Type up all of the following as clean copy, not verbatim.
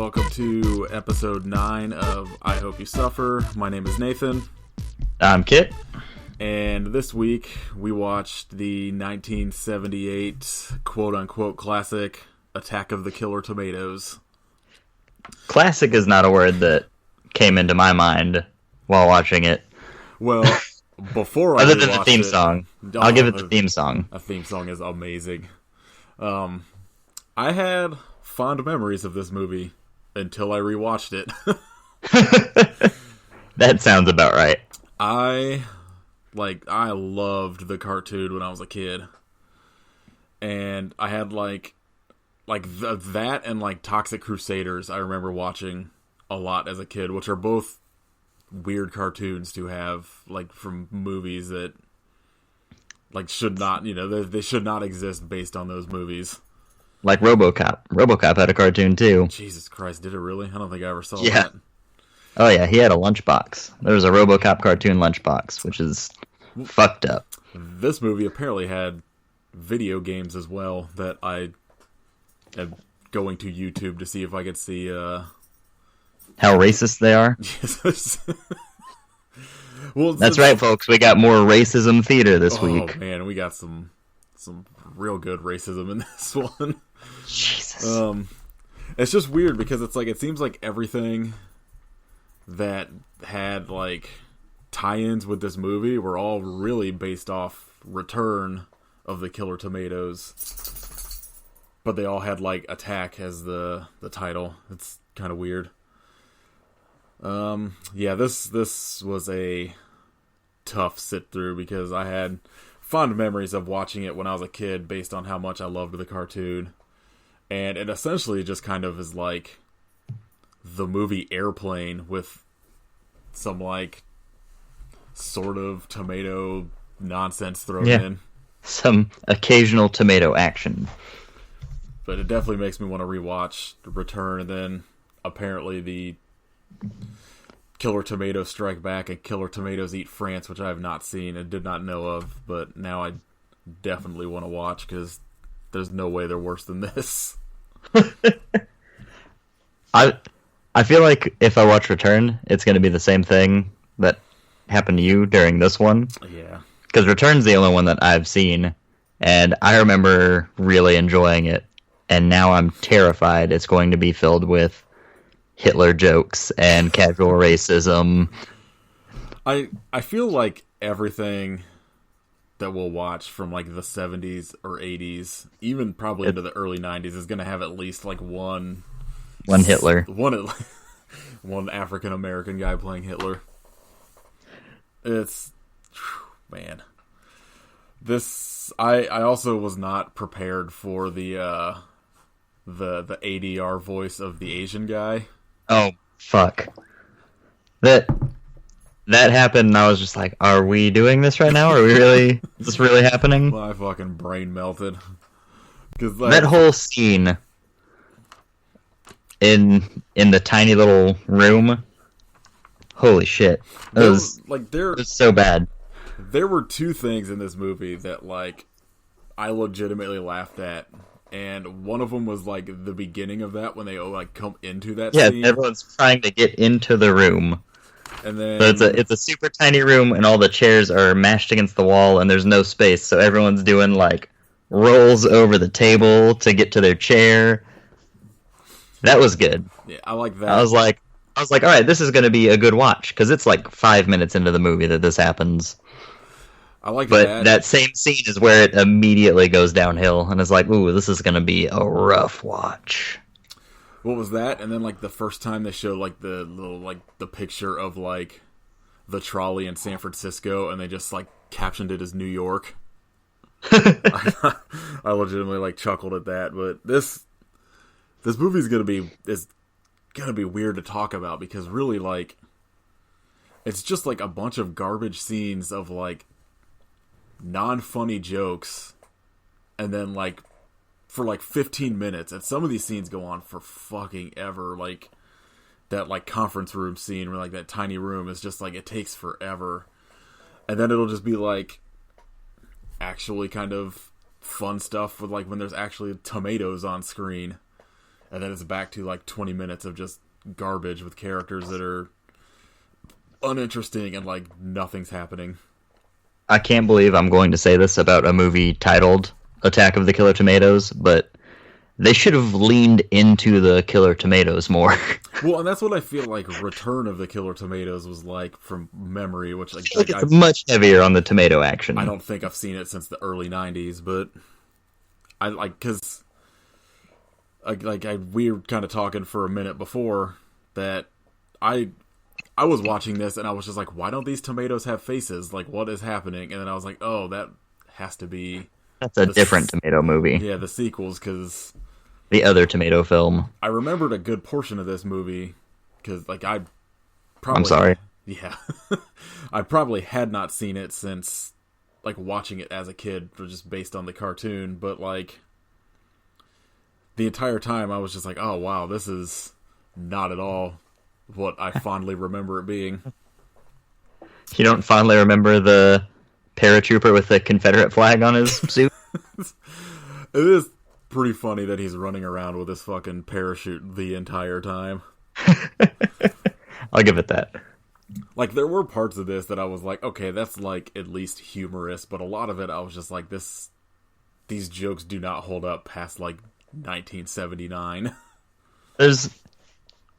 welcome to episode 9 of I Hope You Suffer. My name is Nathan. I'm Kit. And this week we watched the 1978 quote-unquote classic Attack of the Killer Tomatoes. Classic is not a word that came into my mind while watching it. Well, before I other than the theme it, song. I'll give it the theme song. A theme song is amazing. I had fond memories of this movie until I rewatched it. That sounds about right. I loved the cartoon when I was a kid. And I had that and Toxic Crusaders I remember watching a lot as a kid, which are both weird cartoons to have from movies that should not, they should not exist based on those movies. Like RoboCop. RoboCop had a cartoon too. Jesus Christ, did it really? I don't think I ever saw that. Oh yeah, he had a lunchbox. There was a RoboCop cartoon lunchbox, which is fucked up. This movie apparently had video games as well that I am going to YouTube to see if I could see how racist they are. Well, that's right, folks. We got more racism theater this week. Oh man, we got some real good racism in this one. Jesus. It's just weird because it's it seems like everything that had tie-ins with this movie were all really based off Return of the Killer Tomatoes, but they all had Attack as the title. It's kind of weird. This was a tough sit through because I had fond memories of watching it when I was a kid based on how much I loved the cartoon. And it essentially just kind of is the movie Airplane with some sort of tomato nonsense thrown in. Some occasional tomato action. But it definitely makes me want to rewatch Return, and then apparently the Killer Tomatoes Strike Back and Killer Tomatoes Eat France, which I have not seen and did not know of, but now I definitely want to watch because there's no way they're worse than this. I feel like if I watch Return, it's going to be the same thing that happened to you during this one. Yeah. Because Return's the only one that I've seen, and I remember really enjoying it, and now I'm terrified it's going to be filled with Hitler jokes and casual racism. I feel like everything that we'll watch from the 70s or 80s, even probably into the early 90s, is going to have at least one Hitler. One African American guy playing Hitler. It's man. This I also was not prepared for the ADR voice of the Asian guy. Oh fuck. That happened and I was just like, are we doing this right now? Is this really happening? My fucking brain melted. Cause that whole scene in the tiny little room, holy shit. It was so bad. There were two things in this movie that I legitimately laughed at. And one of them was the beginning of that when they come into that scene. Yeah, everyone's trying to get into the room. And then so it's a super tiny room and all the chairs are mashed against the wall and there's no space, so everyone's doing rolls over the table to get to their chair. That was good. Yeah, I like that. I was like, all right, this is going to be a good watch because it's 5 minutes into the movie that this happens. I like but that. That same scene is where it immediately goes downhill, and it's ooh, this is going to be a rough watch. What was that? And then the first time they show the little the picture of the trolley in San Francisco, and they just captioned it as New York. I legitimately chuckled at that. But this movie's gonna be weird to talk about because really it's just a bunch of garbage scenes of non-funny jokes, and then for 15 minutes, and some of these scenes go on for fucking ever. That conference room scene where that tiny room is just it takes forever, and then it'll just be actually kind of fun stuff with when there's actually tomatoes on screen, and then it's back to like 20 minutes of just garbage with characters that are uninteresting and like nothing's happening. I can't believe I'm going to say this about a movie titled Attack of the Killer Tomatoes, but they should have leaned into the Killer Tomatoes more. Well, and that's what I feel like Return of the Killer Tomatoes was like from memory, which like, It's much heavier on the tomato action. I don't think I've seen it since the early 90s, but I like, because we were kind of talking for a minute before that I was watching this and I was just like, why don't these tomatoes have faces? Like, what is happening? And then I was like, oh, that has to be... That's a different tomato movie. Yeah, the sequels, because... The other tomato film. I remembered a good portion of this movie, because, like, I probably... I'm sorry. Yeah. I probably had not seen it since, like, watching it as a kid, just based on the cartoon, but, like, the entire time I was just like, oh, wow, this is not at all what I fondly remember it being. You don't fondly remember the paratrooper with the Confederate flag on his suit? It is pretty funny that he's running around with his fucking parachute the entire time. I'll give it that. Like, there were parts of this that I was like, okay, that's, like, at least humorous, but a lot of it I was just like, these jokes do not hold up past, like, 1979. There's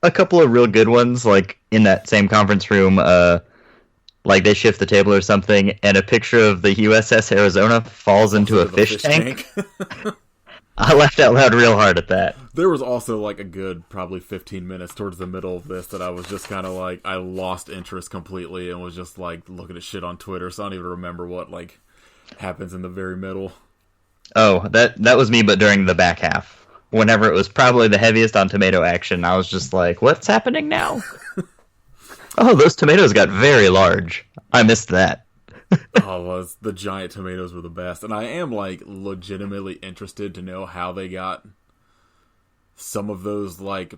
a couple of real good ones, like, in that same conference room, like, they shift the table or something, and a picture of the USS Arizona falls into a fish tank. I laughed out loud real hard at that. There was also, like, a good probably 15 minutes towards the middle of this that I was just kind of like, I lost interest completely and was just, like, looking at shit on Twitter, so I don't even remember what, like, happens in the very middle. Oh, that was me, but during the back half. Whenever it was probably the heaviest on tomato action, I was just like, what's happening now? Oh, those tomatoes got very large. I missed that. Oh, well, the giant tomatoes were the best. And I am, like, legitimately interested to know how they got some of those, like,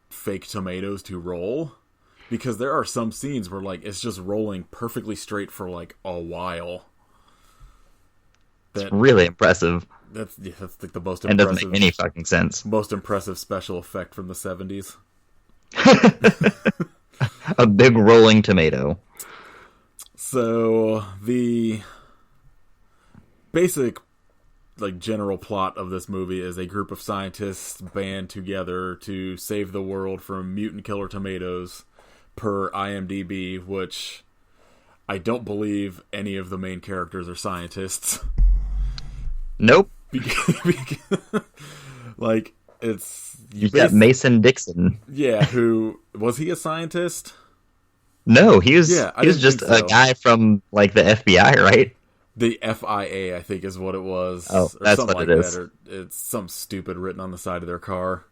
fake tomatoes to roll. Because there are some scenes where, like, it's just rolling perfectly straight for, like, a while. It's really impressive. That's like the most impressive... And doesn't make any fucking sense. Most impressive special effect from the 70s. A big rolling tomato. So, the basic, like, general plot of this movie is a group of scientists band together to save the world from mutant killer tomatoes, per IMDb, which I don't believe any of the main characters are scientists. Nope. Like, it's... You got Mason Dixon. Yeah, who... Was he a scientist? No, he was just a guy from, like, the FBI, right? The FIA, I think, is what it was. Oh, that's what like it is. Or it's some stupid written on the side of their car.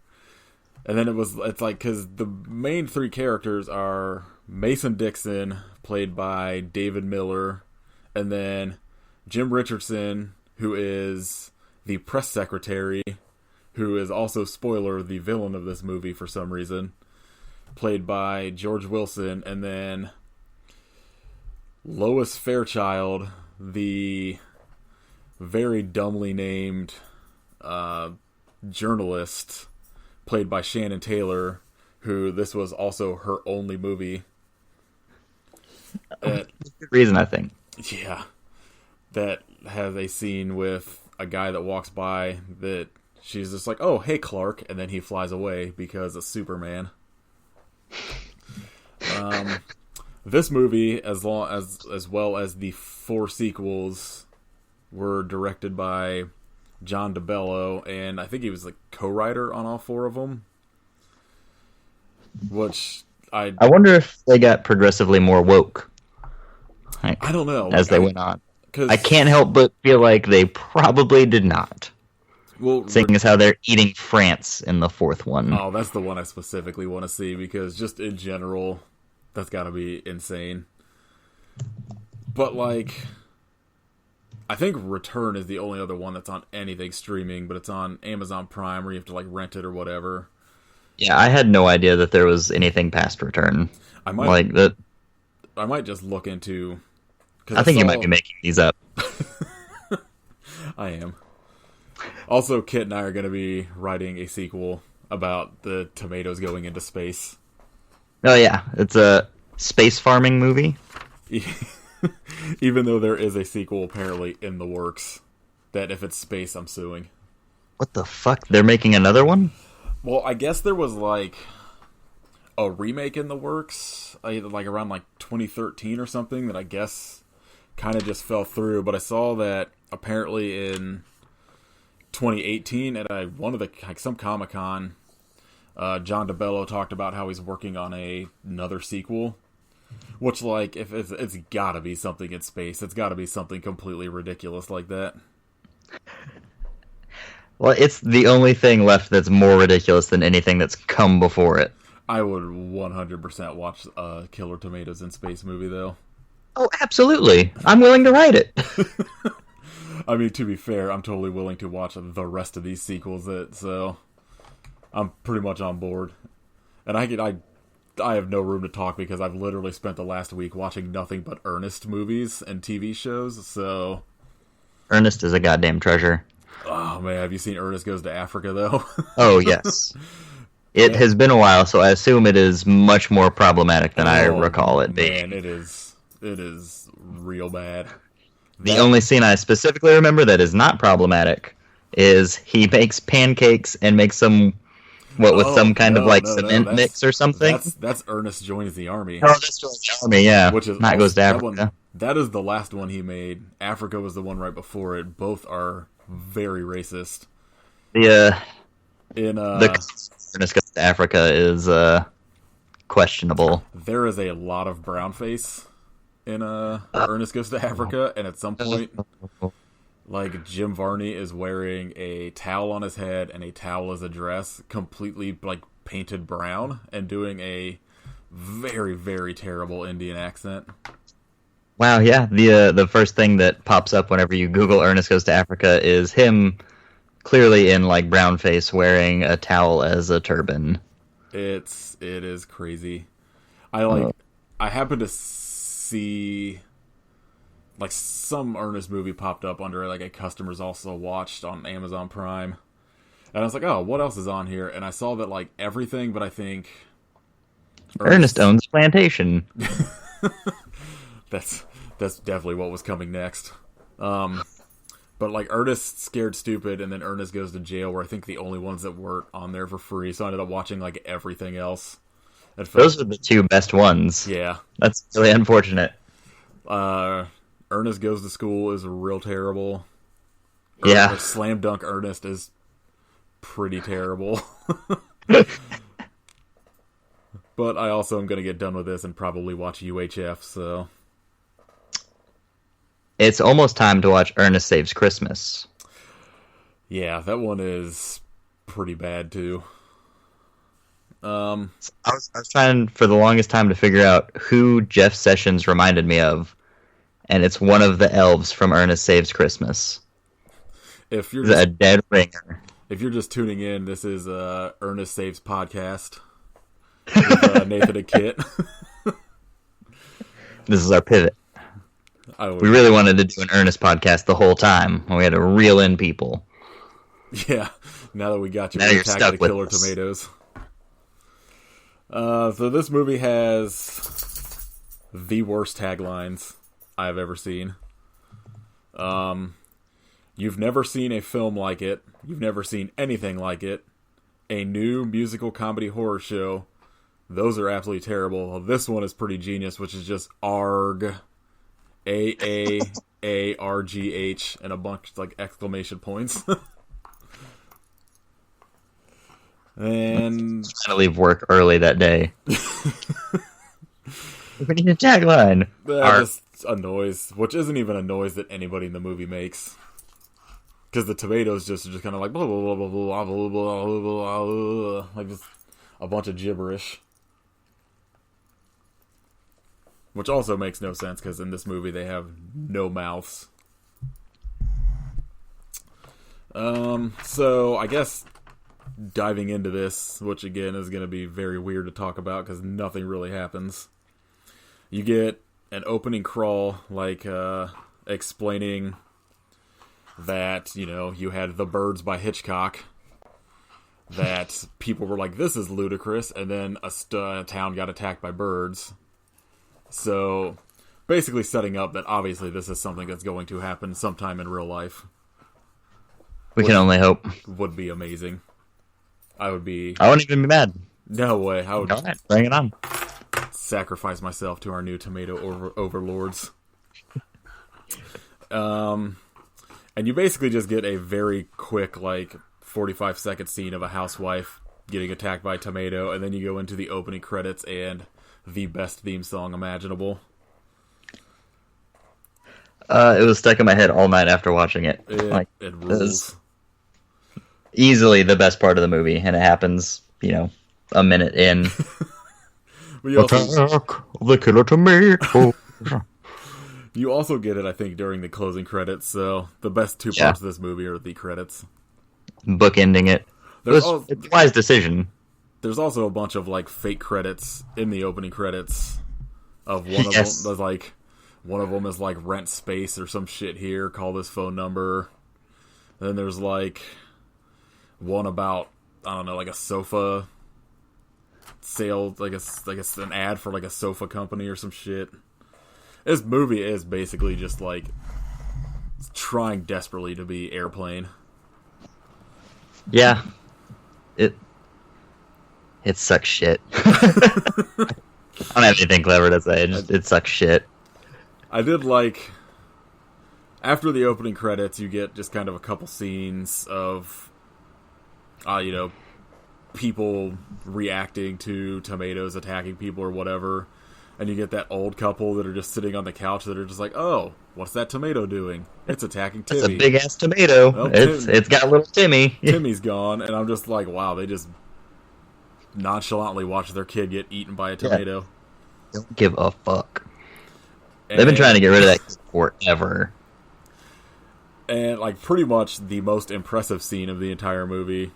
And then it's like, because the main three characters are Mason Dixon, played by David Miller, and then Jim Richardson, who is the press secretary, who is also, spoiler, the villain of this movie for some reason, played by George Wilson, and then Lois Fairchild, the very dumbly named journalist, played by Shannon Taylor, who this was also her only movie. Good reason, I think. Yeah. That has a scene with a guy that walks by that she's just like, oh, hey, Clark, and then he flies away because of Superman. This movie, as well as the 4 sequels, were directed by John DeBello, and I think he was the co-writer on all 4 of them. Which I wonder if they got progressively more woke. I don't know. As they went on. I can't help but feel like they probably did not. Well, seeing as how they're eating France in the 4th one. Oh, that's the one I specifically want to see, because just in general, that's got to be insane. But, like, I think Return is the only other one that's on anything streaming, but it's on Amazon Prime where you have to, like, rent it or whatever. Yeah, I had no idea that there was anything past Return. I might just look into... I think you might be making these up. I am. Also, Kit and I are going to be writing a sequel about the tomatoes going into space. Oh yeah, it's a space farming movie. Even though there is a sequel apparently in the works, that if it's space, I'm suing. What the fuck? They're making another one? Well, I guess there was like a remake in the works, like around like 2013 or something, that I guess kind of just fell through. But I saw that apparently in 2018 at one of the some Comic-Con, John DeBello talked about how he's working on another sequel. Which, like, if it's gotta be something in space. It's gotta be something completely ridiculous like that. Well, it's the only thing left that's more ridiculous than anything that's come before it. I would 100% watch Killer Tomatoes in Space movie, though. Oh, absolutely. I'm willing to write it. I mean, to be fair, I'm totally willing to watch the rest of these sequels, so I'm pretty much on board. And I have no room to talk because I've literally spent the last week watching nothing but Ernest movies and TV shows, so... Ernest is a goddamn treasure. Oh, man, have you seen Ernest Goes to Africa, though? Oh, yes. It has been a while, so I assume it is much more problematic than I recall it being. Man, it is real bad. The only scene I specifically remember that is not problematic is he makes pancakes and makes some... with some kind of cement mix or something? That's Ernest Joins the Army. Oh, that's Joins the Army, yeah. Which is not Goes to Africa. That is the last one he made. Africa was the one right before it. Both are very racist. The Ernest Goes to Africa is questionable. There is a lot of brownface in Ernest Goes to Africa, and at some point... Like, Jim Varney is wearing a towel on his head and a towel as a dress, completely, like, painted brown, and doing a very, very terrible Indian accent. Wow, yeah. The first thing that pops up whenever you Google Ernest Goes to Africa is him clearly in, like, brown face wearing a towel as a turban. It is crazy. I happened to see... Like, some Ernest movie popped up under, like, a Customers Also Watched on Amazon Prime. And I was like, oh, what else is on here? And I saw that, like, everything, but I think... Ernest owns a plantation. That's definitely what was coming next. But, like, Ernest Scared Stupid and then Ernest Goes to Jail were, I think, the only ones that weren't on there for free. So I ended up watching, like, everything else. Those are the two best ones. Yeah. That's really unfortunate. Ernest Goes to School is real terrible. Yeah. Slam Dunk Ernest is pretty terrible. But I also am going to get done with this and probably watch UHF, so... It's almost time to watch Ernest Saves Christmas. Yeah, that one is pretty bad, too. I was trying for the longest time to figure out who Jeff Sessions reminded me of. And it's one of the elves from Ernest Saves Christmas. If you're a dead ringer. If you're just tuning in, this is Ernest Saves Podcast with Nathan and Kit. This is our pivot. We really wanted to do an Ernest podcast the whole time. We had to reel in people. Yeah, now that we got you, you're stuck with Killer Tomatoes. So this movie has the worst taglines I've ever seen. You've never seen a film like it. You've never seen anything like it. A new musical comedy horror show. Those are absolutely terrible. This one is pretty genius, which is just ARG. AAARGH and a bunch like exclamation points. And trying to leave work early that day. We need a tagline. Just a noise, which isn't even a noise that anybody in the movie makes. Because the tomatoes just kind of like blah blah blah blah blah blah blah blah blah, like just a bunch of gibberish. Which also makes no sense because in this movie they have no mouths. So I guess diving into this, which again is going to be very weird to talk about because nothing really happens. You get an opening crawl, like explaining that, you know, you had The Birds by Hitchcock, that people were like, this is ludicrous, and then a town got attacked by birds. So, basically setting up that obviously this is something that's going to happen sometime in real life. We can only hope. Would be amazing. I wouldn't even be mad. No way. I would Go ahead, bring it on. sacrifice myself to our new tomato overlords. And you basically just get a very quick, like, 45-second scene of a housewife getting attacked by a tomato, and then you go into the opening credits and the best theme song imaginable. It was stuck in my head all night after watching it. It rules. Easily the best part of the movie, and it happens, a minute in. Attack of the killer tomato. You also get it, I think, during the closing credits, so the best two parts of this movie are the credits. Bookending it. It's a wise decision. There's also a bunch of, like, fake credits in the opening credits of one of them. There's, like, one of them is, like, rent space or some shit here, call this phone number. And then there's, like, one about, I don't know, like a sofa sale, like an ad for, like, a sofa company or some shit. This movie is basically just, like, trying desperately to be Airplane. Yeah. It sucks shit. I don't have anything clever to say. It sucks shit. I did like... After the opening credits, you get just kind of a couple scenes of, people reacting to tomatoes attacking people or whatever. And you get that old couple that are just sitting on the couch that are just like, oh, what's that tomato doing? It's attacking Timmy. It's a big-ass tomato. Well, it's got little Timmy. Timmy's gone, and I'm just like, wow, they just nonchalantly watch their kid get eaten by a tomato. Don't give a fuck. They've been trying to get rid of that kid forever. And, like, pretty much the most impressive scene of the entire movie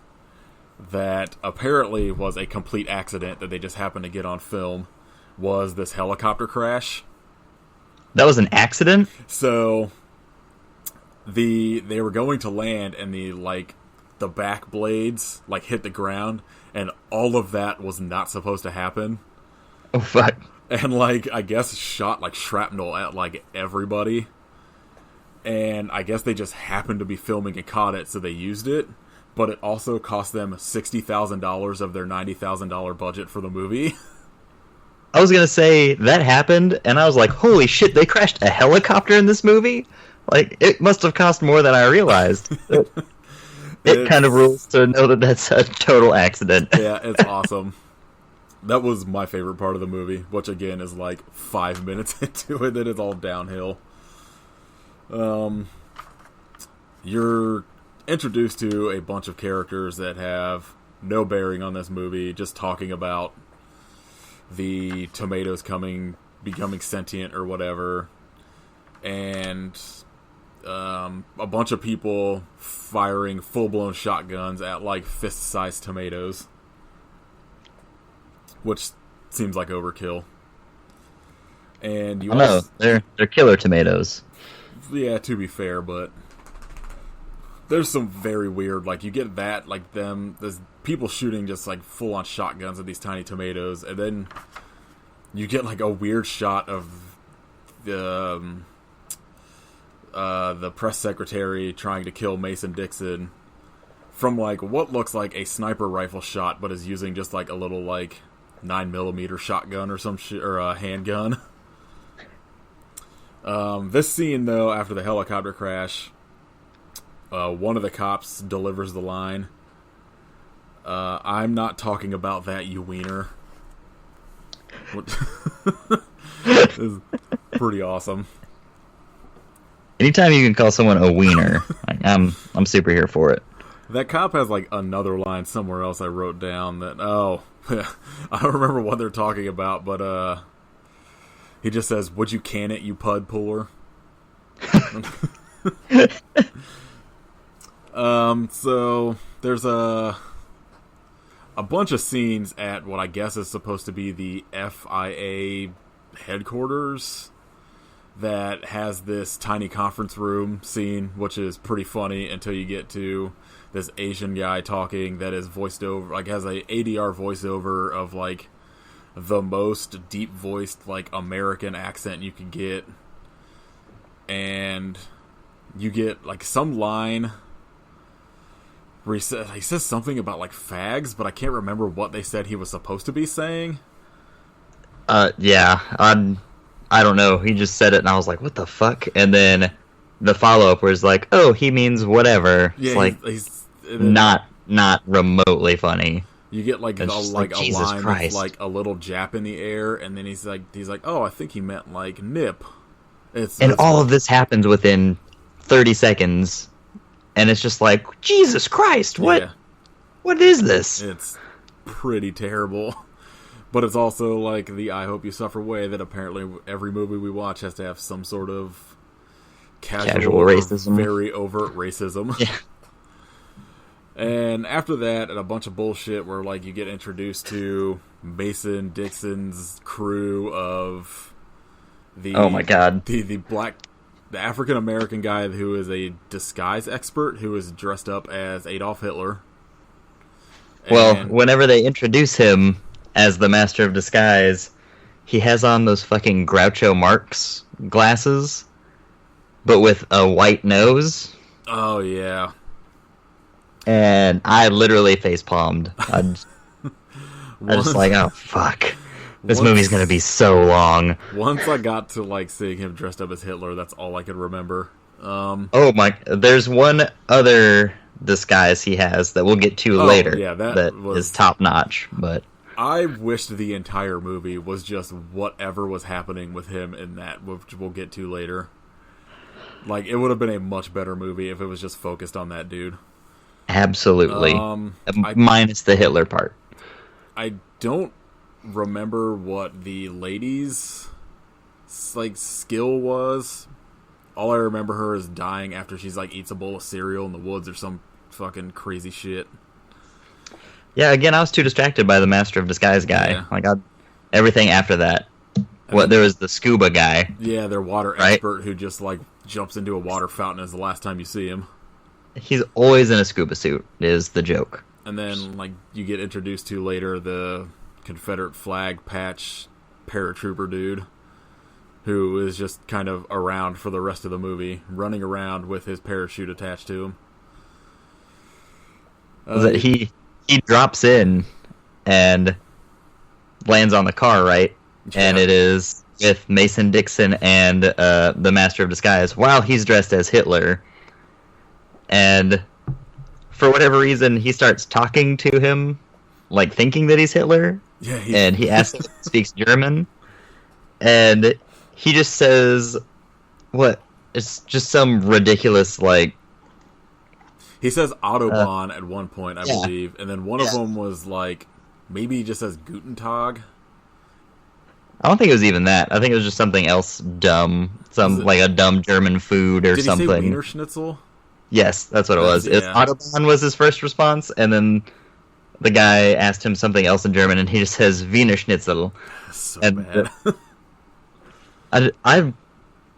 that apparently was a complete accident that they just happened to get on film was this helicopter crash. That was an accident? So, they were going to land, and the back blades, like, hit the ground, and all of that was not supposed to happen. Oh, fuck. And, like, I guess shot, like, shrapnel at, like, everybody. And I guess they just happened to be filming and caught it, so they used it. But it also cost them $60,000 of their $90,000 budget for the movie. I was gonna say, that happened, and I was like, holy shit, they crashed a helicopter in this movie? Like, it must have cost more than I realized. It kind of rules to know that that's a total accident. Yeah, it's awesome. That was my favorite part of the movie, which again is like 5 minutes into it, then it's all downhill. You're introduced to a bunch of characters that have no bearing on this movie, just talking about the tomatoes becoming sentient or whatever, and a bunch of people firing full-blown shotguns at, like, fist-sized tomatoes, which seems like overkill. And you they're killer tomatoes. Yeah, to be fair, but there's some very weird, like, you get that, like, there's people shooting just, like, full-on shotguns at these tiny tomatoes, and then you get, like, a weird shot of the press secretary trying to kill Mason Dixon from, like, what looks like a sniper rifle shot, but is using just, like, a little, like, 9mm shotgun or some shit, or a handgun. This scene, though, after the helicopter crash, one of the cops delivers the line, I'm not talking about that, you wiener. It's pretty awesome. Anytime you can call someone a wiener, I'm super here for it. That cop has, like, another line somewhere else I wrote down that, I don't remember what they're talking about, but, he just says, would you can it, you pud puller? So, there's a bunch of scenes at what I guess is supposed to be the FIA headquarters. that has this tiny conference room scene, which is pretty funny until you get to this Asian guy talking that is voiced over, like has a ADR voiceover of like the most deep voiced like American accent you can get, and you get like some line where he says something about like fags, but I can't remember what they said he was supposed to be saying. Yeah, I don't know. He just said it, and I was like, "What the fuck?" And then the follow-up was like, "Oh, he means whatever." Yeah, it's like he's not remotely funny. You get like a like, a Jesus line Christ. with like a little jap in the air, and then he's like, "Oh, I think he meant like nip." And all of this happens within 30 seconds, and it's just like, Jesus Christ, what? Yeah. What is this? It's pretty terrible. But it's also like the I Hope You Suffer way that apparently every movie we watch has to have some sort of casual racism. Very overt racism. Yeah. And after that, and a bunch of bullshit where like you get introduced to Mason Dixon's crew of the Oh my god. the African American guy who is a disguise expert who is dressed up as Adolf Hitler. Well, And- whenever they introduce him as the Master of Disguise, he has on those fucking Groucho Marx glasses, but with a white nose. oh yeah. And I literally facepalmed. I just like, oh fuck. This movie's gonna be so long. Once I got to like seeing him dressed up as Hitler, that's all I could remember. Oh my, there's one other disguise he has that we'll get to later. Yeah, that that was is top notch, but I wished the entire movie was just whatever was happening with him in that, which we'll get to later. Like, it would have been a much better movie if it was just focused on that dude. absolutely. Minus the Hitler part. I don't remember what the lady's like skill was. All I remember her is dying after she's like eats a bowl of cereal in the woods or some fucking crazy shit. Yeah, again, I was too distracted by the Master of Disguise guy. Yeah. Like, everything after that. There was the scuba guy. Yeah, their water Right? expert who just like jumps into a water fountain is the last time you see him. He's always in a scuba suit, is the joke. And then like you get introduced to later the Confederate flag patch paratrooper dude who is just kind of around for the rest of the movie, running around with his parachute attached to him. That he drops in and lands on the car, right? Yeah. And it is with Mason Dixon and the Master of Disguise while he's dressed as Hitler. And for whatever reason, he starts talking to him, like thinking that he's Hitler. Yeah, And he asks if he speaks German. And he just says, what? It's just some ridiculous, like... he says Autobahn at one point, I yeah. believe, and then one of them was like, maybe he just says Guten Tag. I don't think it was even that. I think it was just something else dumb. Like a dumb German food or Did something. he say Wiener Schnitzel? Yes, that's what it was. Yeah. Autobahn was his first response, and then the guy asked him something else in German, and he just says Wiener Schnitzel. So And, bad.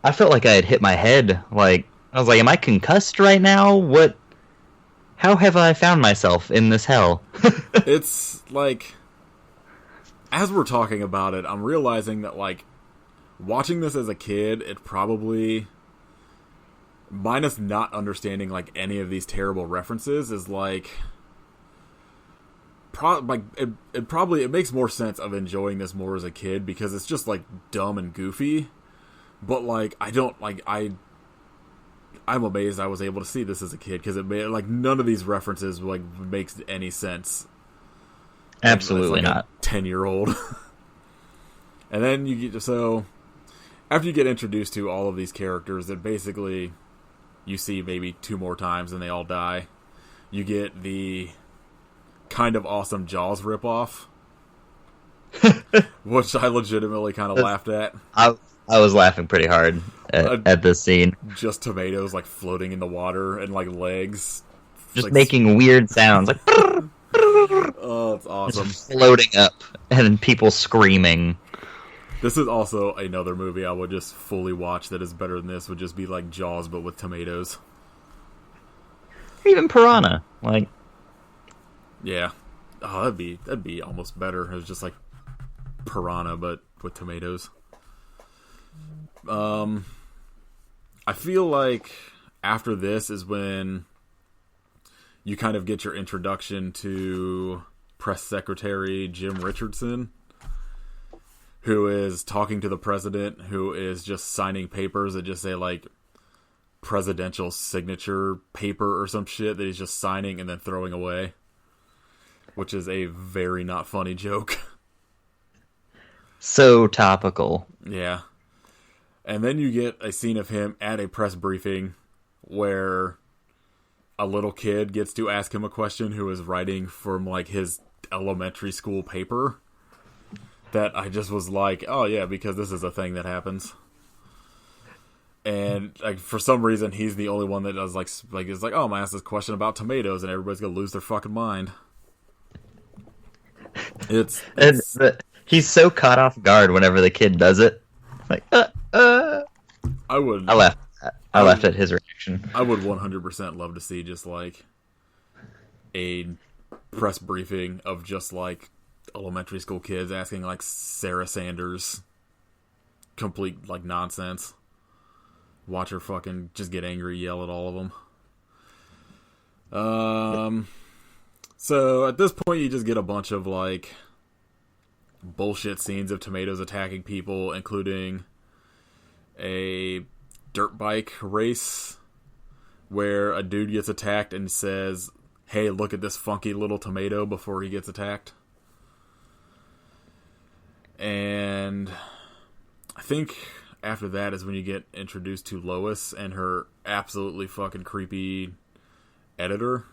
I felt like I had hit my head. Like, I was like, am I concussed right now? What? How have I found myself in this hell? It's like, as we're talking about it, I'm realizing that like watching this as a kid, it probably, minus not understanding like any of these terrible references, is like it makes more sense of enjoying this more as a kid because it's just like dumb and goofy. But like I'm amazed I was able to see this as a kid because it made like none of these references like makes any sense. Absolutely As, like, not. 10-year-old. And then you get after you get introduced to all of these characters that basically you see maybe 2 more times and they all die. You get the kind of awesome Jaws ripoff, which I legitimately kind of laughed at. I was laughing pretty hard at this scene. Just tomatoes like floating in the water and like legs. Just like, making weird sounds. Like, oh, it's awesome. floating up, and then people screaming. This is also another movie I would just fully watch that is better than this. Would just be like Jaws, but with tomatoes. Or even Piranha. Like, yeah. Oh, that'd be almost better. It was just like Piranha, but with tomatoes. I feel like after this is when you kind of get your introduction to Press Secretary Jim Richardson, who is talking to the president, who is just signing papers that just say, like, presidential signature paper or some shit that he's just signing and then throwing away. Which is a very not funny joke. So topical. Yeah. And then you get a scene of him at a press briefing where a little kid gets to ask him a question who is writing from, like, his elementary school paper. That I just was like, oh yeah, because this is a thing that happens. And like for some reason, he's the only one that does like is like, oh, I'm gonna ask this question about tomatoes, and everybody's gonna lose their fucking mind. It's he's so caught off guard whenever the kid does it. Like, I laughed at his reaction. I would 100% love to see just like a press briefing of just like elementary school kids asking like Sarah Sanders complete like nonsense. Watch her fucking just get angry, yell at all of them. So at this point you just get a bunch of like bullshit scenes of tomatoes attacking people, including a dirt bike race where a dude gets attacked and says, hey, look at this funky little tomato before he gets attacked. And I think after that is when you get introduced to Lois and her absolutely fucking creepy editor,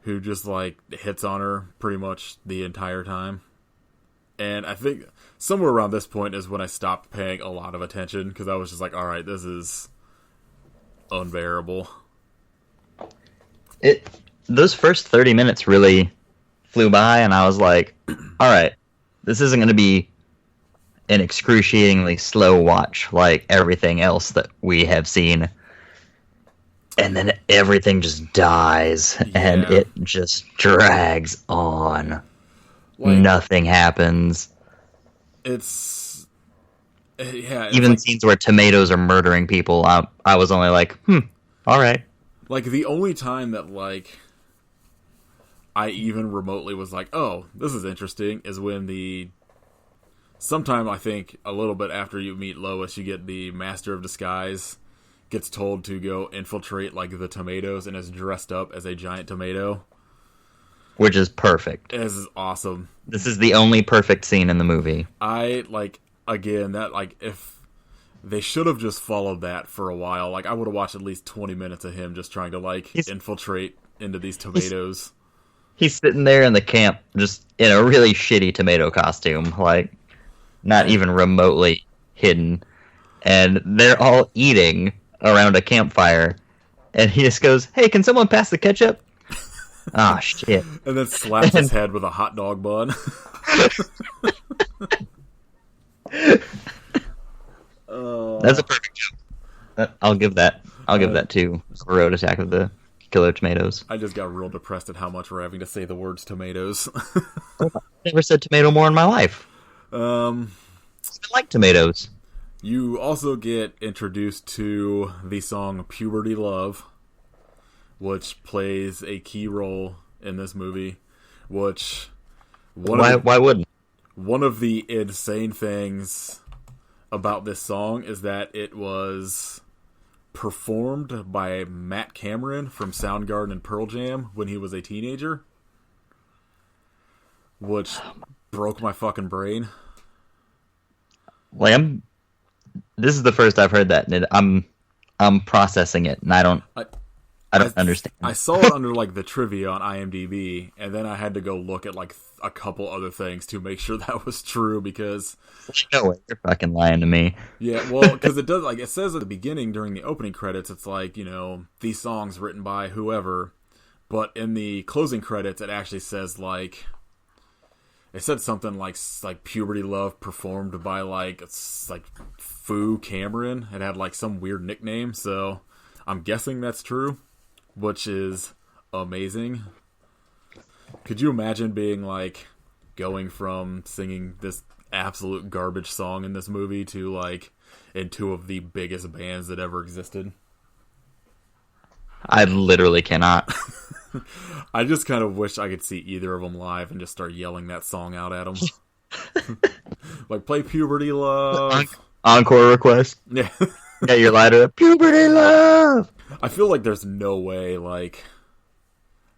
who just like hits on her pretty much the entire time. And I think somewhere around this point is when I stopped paying a lot of attention, because I was just like, alright, this is unbearable. Those first 30 minutes really flew by, and I was like, alright, this isn't going to be an excruciatingly slow watch like everything else that we have seen. And then everything just dies, and it just drags on. Like, nothing happens. It's even like, scenes where tomatoes are murdering people, I was only like, alright. Like, the only time that, like, I even remotely was like, oh, this is interesting, is when sometime, I think, a little bit after you meet Lois, you get the Master of Disguise gets told to go infiltrate, like, the tomatoes and is dressed up as a giant tomato. Which is perfect. This is awesome. This is the only perfect scene in the movie. If they should have just followed that for a while, like, I would have watched at least 20 minutes of him just trying to, like, infiltrate into these tomatoes. He's sitting there in the camp, just in a really shitty tomato costume, like, not even remotely hidden. And they're all eating around a campfire. And he just goes, hey, can someone pass the ketchup? Oh, shit. And then slaps his head with a hot dog bun. That's a perfect joke. I'll give that to Road Attack of the Killer Tomatoes. I just got real depressed at how much we're having to say the words tomatoes. I've never said tomato more in my life. I like tomatoes. You also get introduced to the song Puberty Love, which plays a key role in this movie. Why wouldn't? One of the insane things about this song is that it was performed by Matt Cameron from Soundgarden and Pearl Jam when he was a teenager, which broke my fucking brain. Like, this is the first I've heard that, and I'm processing it, and I don't understand. I saw it under like the trivia on IMDb, and then I had to go look at like a couple other things to make sure that was true, because no way, you're fucking lying to me. Yeah, well, because it does, like, it says at the beginning during the opening credits, it's like, you know, these songs written by whoever, but in the closing credits it actually says like, They said something like Puberty Love performed by like Fu Cameron. It had like some weird nickname, so I'm guessing that's true, which is amazing. Could you imagine being like going from singing this absolute garbage song in this movie to like in two of the biggest bands that ever existed? I literally cannot. I just kind of wish I could see either of them live and just start yelling that song out at them. Like, play Puberty Love. Encore request. Yeah. Yeah, you're louder. Puberty Love. I feel like there's no way, like,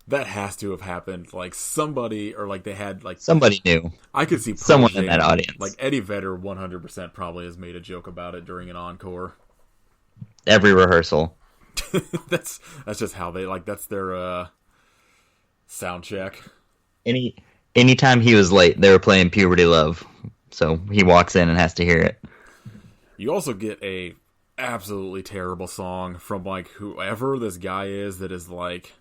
that has to have happened. Like, somebody, or like they had, like... Somebody knew. I could see someone in that audience. Like, Eddie Vedder 100% probably has made a joke about it during an encore. Every rehearsal. That's just how they, like, that's their, sound check. Anytime he was late, they were playing Puberty Love. So he walks in and has to hear it. You also get a absolutely terrible song from like whoever this guy is that is like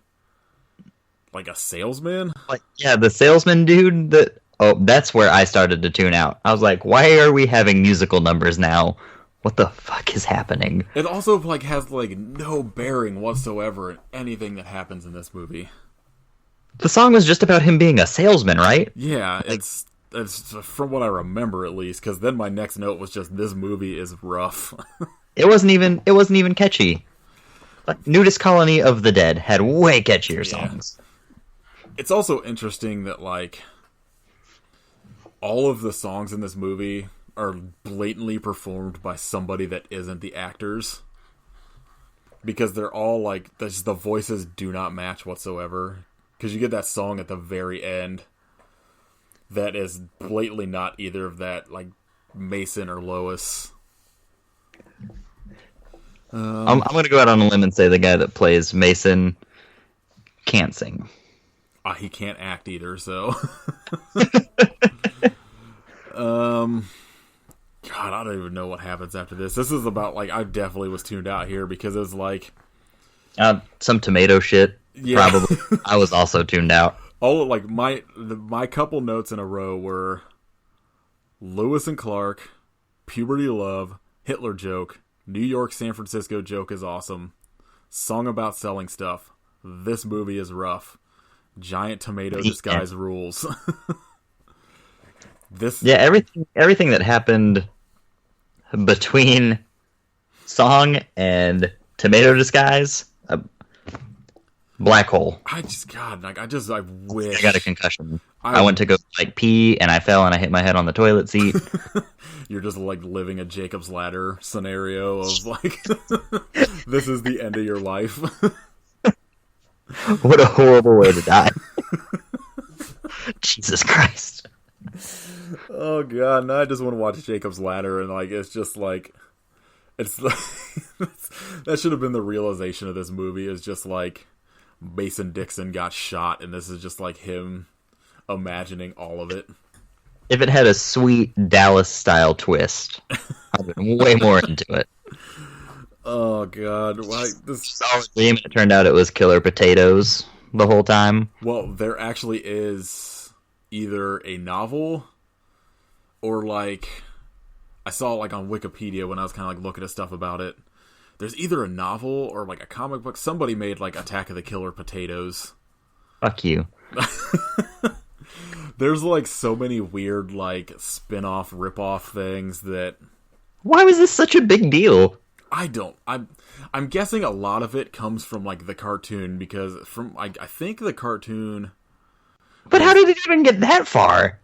a salesman. Like, yeah, the salesman dude. That's where I started to tune out. I was like, why are we having musical numbers now? What the fuck is happening? It also like has like no bearing whatsoever in anything that happens in this movie. The song was just about him being a salesman, right? Yeah, like, it's from what I remember at least. Because then my next note was just this movie is rough. It wasn't even catchy. Like, Nudist Colony of the Dead had way catchier songs. It's also interesting that like all of the songs in this movie are blatantly performed by somebody that isn't the actors. Because they're all like, the voices do not match whatsoever. Because you get that song at the very end that is blatantly not either of that, like Mason or Lois. I'm going to go out on a limb and say the guy that plays Mason can't sing. He can't act either, so. God, I don't even know what happens after this. This is about, like, I definitely was tuned out here because it was like... some tomato shit, yeah. Probably. I was also tuned out. All like my couple notes in a row were Lewis and Clark, Puberty Love, Hitler joke, New York San Francisco joke is awesome, song about selling stuff, this movie is rough, giant tomato disguise rules. Everything that happened between song and tomato disguise. Black hole. I wish. I got a concussion. I went to go like pee and I fell and I hit my head on the toilet seat. You're just like living a Jacob's Ladder scenario of like, this is the end of your life. What a horrible way to die. Jesus Christ. Oh god, now I just want to watch Jacob's Ladder and like, it's just like, it's like, that should have been the realization of this movie, is just like, Mason Dixon got shot, and this is just like him imagining all of it. If it had a sweet Dallas-style twist, I'd been way more into it. Oh god, why this? It turned out it was killer potatoes the whole time. Well, there actually is either a novel or like I saw like on Wikipedia when I was kind of like looking at stuff about it. There's either a novel or like a comic book. Somebody made like Attack of the Killer Potatoes. Fuck you. There's like so many weird like spin-off, rip-off things that... Why was this such a big deal? I'm guessing a lot of it comes from like the cartoon, because I think the cartoon... But how did it even get that far?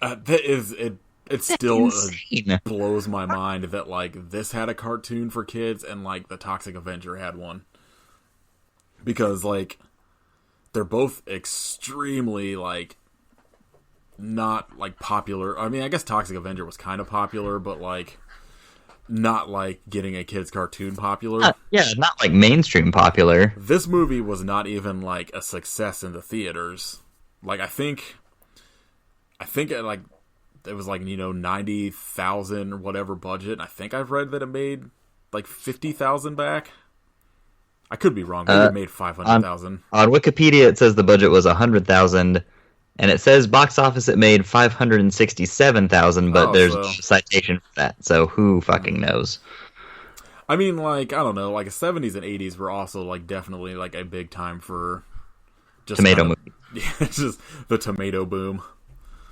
It still blows my mind that like this had a cartoon for kids and like the Toxic Avenger had one, because like they're both extremely like not like popular. I mean, I guess Toxic Avenger was kind of popular, but like not like getting a kid's cartoon popular. Yeah, not like mainstream popular. This movie was not even like a success in the theaters. Like I think like it was like, you know, 90,000 or whatever budget. I think I've read that it made like 50,000 back. I could be wrong. Maybe it made 500,000. On Wikipedia, it says the budget was 100,000, And it says box office it made 567,000, but Oh, there's so no citation for that. So who fucking knows? I mean, like, I don't know, like the 70s and 80s were also like definitely like a big time for just Tomato kind of, movie. yeah, it's just the tomato boom.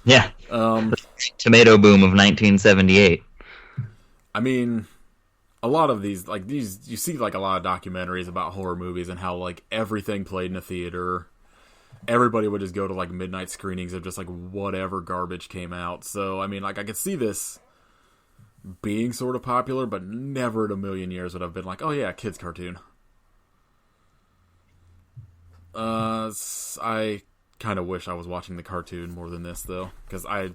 Yeah. Um, Tomato boom of 1978. I mean, a lot of these you see like a lot of documentaries about horror movies and how like everything played in a theater. Everybody would just go to like midnight screenings of just like whatever garbage came out. So I mean, like I could see this being sort of popular, but never in a million years would have been like, oh yeah, kids cartoon. I kind of wish I was watching the cartoon more than this though, because I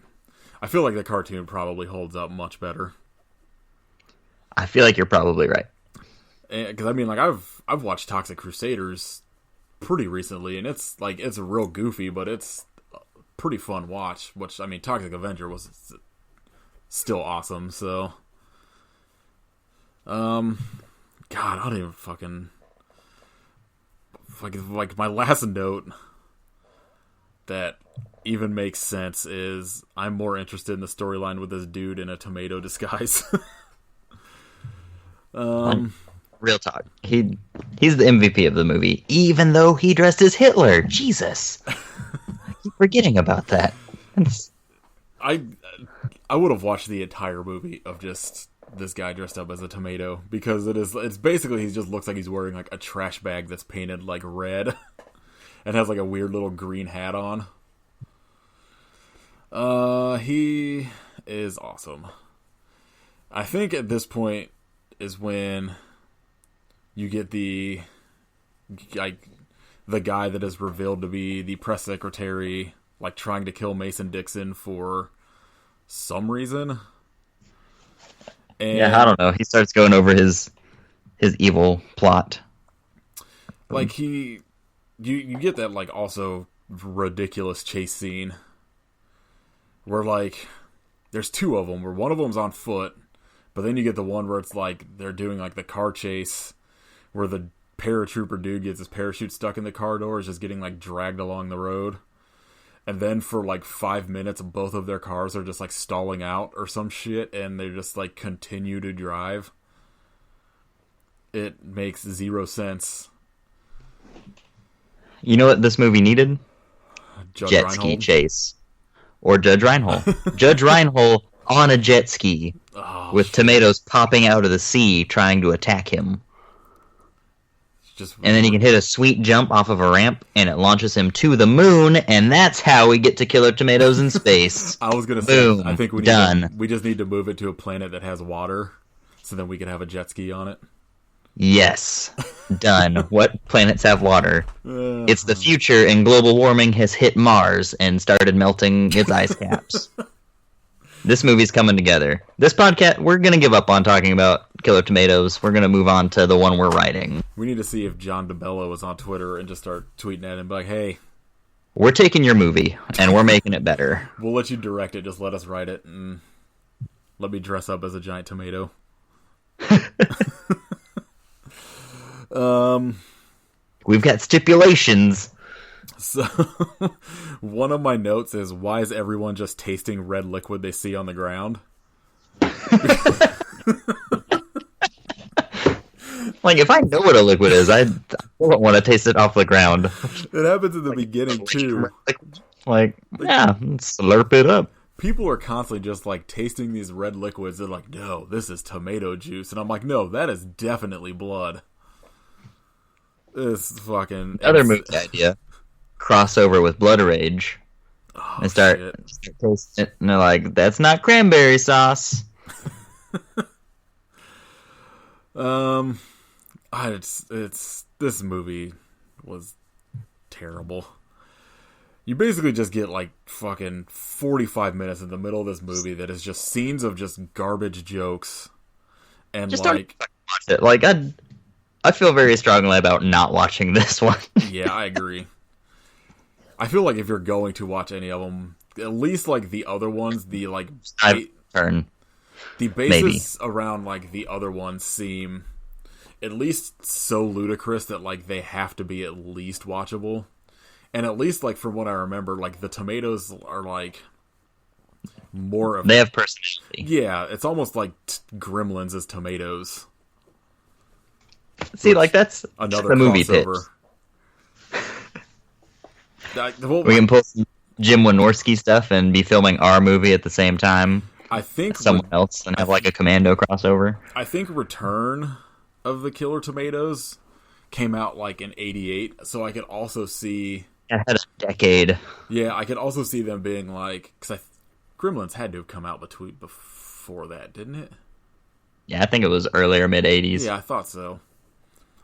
feel like the cartoon probably holds up much better. I feel like you're probably right. Because I mean, like I've watched Toxic Crusaders pretty recently, and it's real goofy, but it's a pretty fun watch. Which I mean, Toxic Avenger was still awesome. So, God, I don't even fucking like my last note that even makes sense is I'm more interested in the storyline with this dude in a tomato disguise. Real talk. He's the MVP of the movie, even though he dressed as Hitler. Jesus, I keep forgetting about that. I would have watched the entire movie of just this guy dressed up as a tomato, because it's basically he just looks like he's wearing like a trash bag that's painted like red and has like a weird little green hat on. He is awesome. I think at this point is when you get the guy that is revealed to be the press secretary, like trying to kill Mason Dixon for some reason. And yeah, I don't know. He starts going over his evil plot. Like you get that like also ridiculous chase scene where like there's two of them where one of them's on foot, but then you get the one where it's like they're doing like the car chase where the paratrooper dude gets his parachute stuck in the car door, is just getting like dragged along the road. And then for like 5 minutes, both of their cars are just like stalling out or some shit, and they just like continue to drive. It makes zero sense. You know what this movie needed? Judge Jet Reinhold. ski chase. Or Judge Reinhold. Judge Reinhold on a jet ski with tomatoes popping out of the sea trying to attack him. And then he can hit a sweet jump off of a ramp, and it launches him to the moon, and that's how we get to Killer Tomatoes in space. I was gonna Boom, say, I think we just need to move it to a planet that has water, so then we can have a jet ski on it. Yes, done. What planets have water? It's the future, and global warming has hit Mars and started melting its ice caps. This movie's coming together. This podcast, we're going to give up on talking about Killer Tomatoes. We're going to move on to the one we're writing. We need to see if John DeBello is on Twitter and just start tweeting at him and be like, hey, we're taking your movie, and we're making it better. We'll let you direct it. Just let us write it, and let me dress up as a giant tomato. We've got stipulations. So, one of my notes is, why is everyone just tasting red liquid they see on the ground? Like, if I know what a liquid is, I don't want to taste it off the ground. It happens in the beginning, too. Like, yeah, slurp it up. People are constantly just, like, tasting these red liquids. They're like, no, this is tomato juice. And I'm like, no, that is definitely blood. This fucking... Other movie idea. Crossover with Blood Rage. Oh, and start tasting it, and they're like, that's not cranberry sauce. It's this movie was terrible. You basically just get like fucking 45 minutes in the middle of this movie that is just scenes of just garbage jokes, and just like, don't watch it. Like, I feel very strongly about not watching this one. Yeah, I agree. I feel like if you're going to watch any of them, at least like the other ones, the like the basis around like the other ones seem at least so ludicrous that like they have to be at least watchable. And at least, like, from what I remember, like, the tomatoes are, like, more of... They have personality. Yeah, it's almost like Gremlins as tomatoes. See, like, that's another the movie crossover. We can pull some Jim Wynorski stuff and be filming our movie at the same time. I think someone else and have like a Commando crossover. I think Return of the Killer Tomatoes came out like in '88, so I could also see... It had a decade. Yeah, I could also see them being like... Because Gremlins had to have come out before that, didn't it? Yeah, I think it was earlier, mid-'80s. Yeah, I thought so.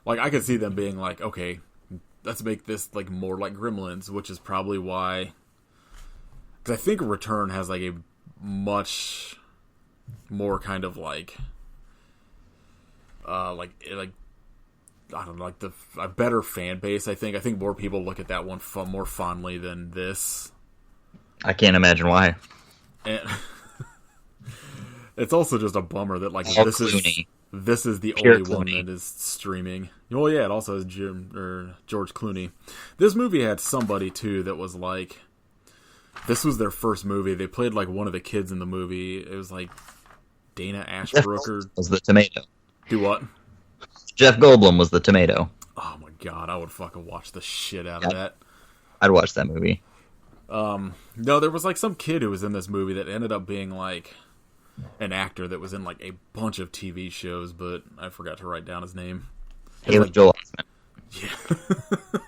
Like, I could see them being like, okay, let's make this like more like Gremlins, which is probably why... Because I think Return has like a much more kind of like I don't know, like a better fan base. I think more people look at that one more fondly than this. I can't imagine why. And it's also just a bummer that like this is the Pure only one Clooney. that is streaming. Well, yeah, it also has George Clooney. This movie had somebody too that was like, this was their first movie. They played like one of the kids in the movie. It was like Dana Ashbrook or... was the tomato. Do what? Jeff Goldblum was the tomato. Oh my god, I would fucking watch the shit out of that. I'd watch that movie. No, there was like some kid who was in this movie that ended up being like an actor that was in like a bunch of TV shows, but I forgot to write down his name. He was Joel Osment. Yeah.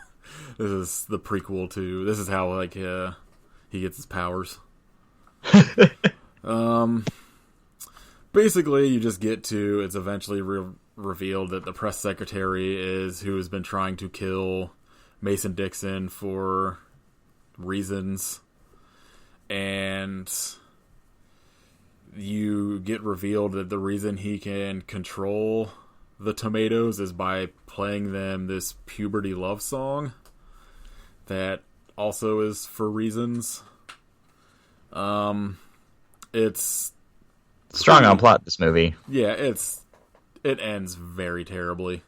This is the prequel to... This is how like he gets his powers. Basically, you just get to... It's eventually revealed that the press secretary is who has been trying to kill Mason Dixon for reasons, and you get revealed that the reason he can control the tomatoes is by playing them this puberty love song that also is for reasons. It's strong on plot, this movie. Yeah, it ends very terribly.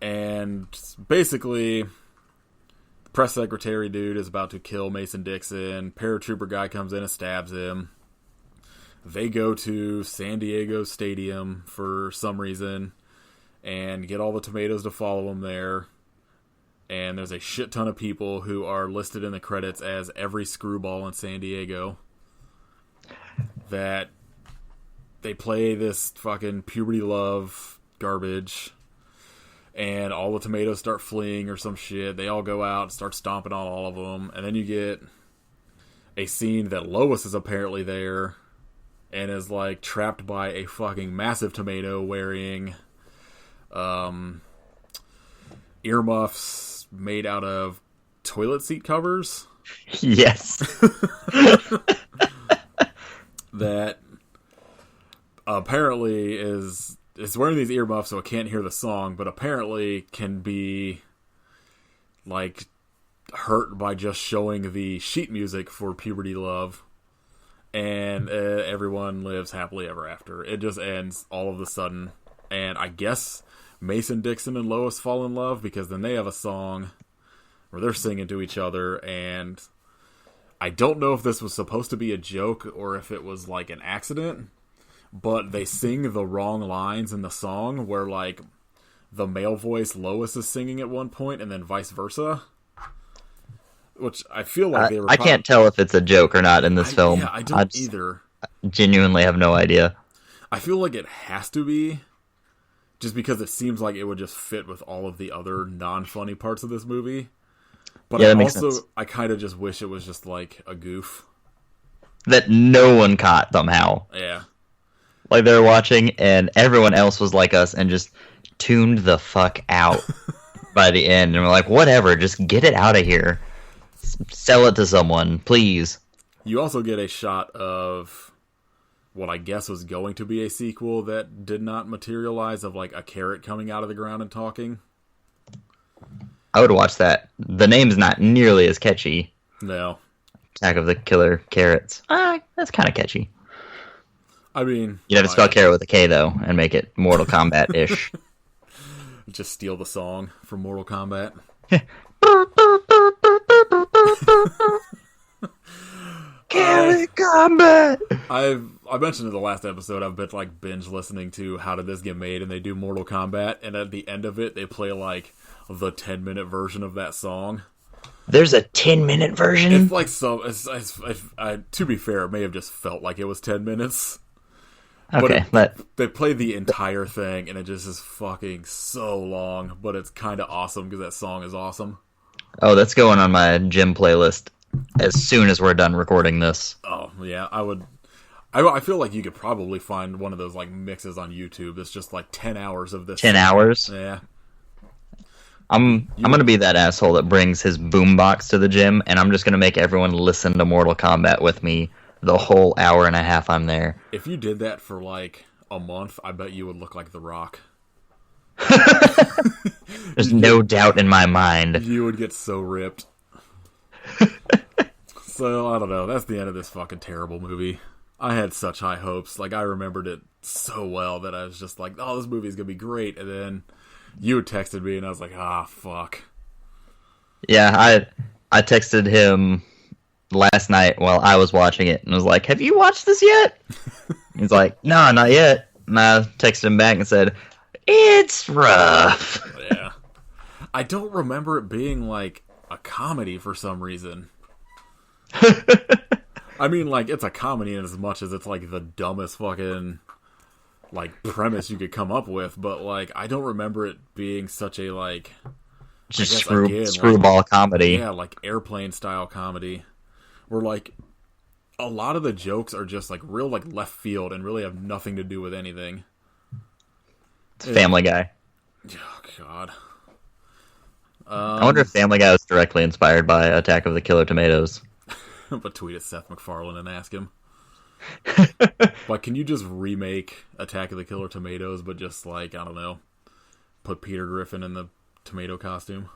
And basically, the press secretary dude is about to kill Mason Dixon. Paratrooper guy comes in and stabs him. They go to San Diego Stadium for some reason and get all the tomatoes to follow them there. And there's a shit ton of people who are listed in the credits as every screwball in San Diego. That they play this fucking puberty love garbage, and all the tomatoes start fleeing or some shit. They all go out and start stomping on all of them. And then you get a scene that Lois is apparently there and is like trapped by a fucking massive tomato wearing earmuffs made out of toilet seat covers. Yes. That apparently is wearing these earmuffs so it can't hear the song, but apparently can be like hurt by just showing the sheet music for Puberty Love, and everyone lives happily ever after. It just ends all of a sudden, and I guess Mason Dixon and Lois fall in love because then they have a song where they're singing to each other, and I don't know if this was supposed to be a joke or if it was like an accident, but they sing the wrong lines in the song where like the male voice Lois is singing at one point and then vice versa. Which I feel like they were... I can't tell if it's a joke or not in this film. Yeah, I don't either. Genuinely have no idea. I feel like it has to be, just because it seems like it would just fit with all of the other non-funny parts of this movie. But yeah, I kind of just wish it was just like a goof that no one caught somehow. Yeah. Like they were watching and everyone else was like us and just tuned the fuck out by the end. And we're like, whatever, just get it out of here. Sell it to someone, please. You also get a shot of what I guess was going to be a sequel that did not materialize, of like a carrot coming out of the ground and talking. I would watch that. The name's not nearly as catchy. No. Attack of the Killer Carrots. That's kind of catchy. I mean... You'd have to spell carrot with a K, though, and make it Mortal Kombat-ish. Just steal the song from Mortal Kombat. Carry combat. I mentioned in the last episode I've been like binge listening to How Did This Get Made, and they do Mortal Kombat, and at the end of it they play like the 10-minute version of that song. There's a 10-minute version? It's like to be fair, it may have just felt like it was 10 minutes. Okay, they play the entire thing, and it just is fucking so long, but it's kind of awesome because that song is awesome. Oh, that's going on my gym playlist as soon as we're done recording this. Oh, yeah, I feel like you could probably find one of those like mixes on YouTube that's just like 10 hours of this. 10 hours? Yeah. I'm going to be that asshole that brings his boombox to the gym, and I'm just going to make everyone listen to Mortal Kombat with me the whole hour and a half I'm there. If you did that for like a month, I bet you would look like The Rock. There's no doubt in my mind. You would get so ripped. So, I don't know. That's the end of this fucking terrible movie. I had such high hopes. Like, I remembered it so well that I was just like, oh, this movie's gonna be great. And then you had texted me, and I was like, fuck. Yeah, I texted him last night while I was watching it and was like, have you watched this yet? He's like, no, not yet. And I texted him back and said, it's rough. Yeah. I don't remember it being like a comedy for some reason. I mean, like, it's a comedy in as much as it's like the dumbest fucking like premise you could come up with, but like I don't remember it being such a like just screwball like, comedy. Yeah, like Airplane style comedy. Where like a lot of the jokes are just like real like left field and really have nothing to do with anything. It's Family Guy. Oh God. I wonder if Family Guy was directly inspired by Attack of the Killer Tomatoes. But tweet at Seth MacFarlane and ask him. Like, can you just remake Attack of the Killer Tomatoes, but just like, I don't know, put Peter Griffin in the tomato costume?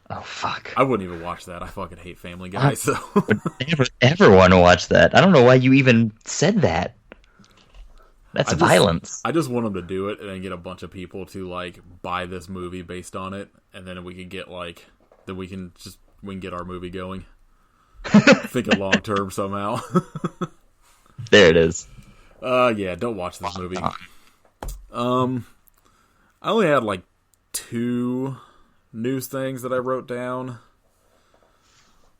Oh, fuck. I wouldn't even watch that. I fucking hate Family Guy, so... I would never, ever want to watch that. I don't know why you even said that. That's violence. I just want them to do it and then get a bunch of people to, like, buy this movie based on it, and then we can get, like... Then we can get our movie going. Think of long term somehow. There it is. Yeah, don't watch this movie. I only had, like, 2... news things that I wrote down,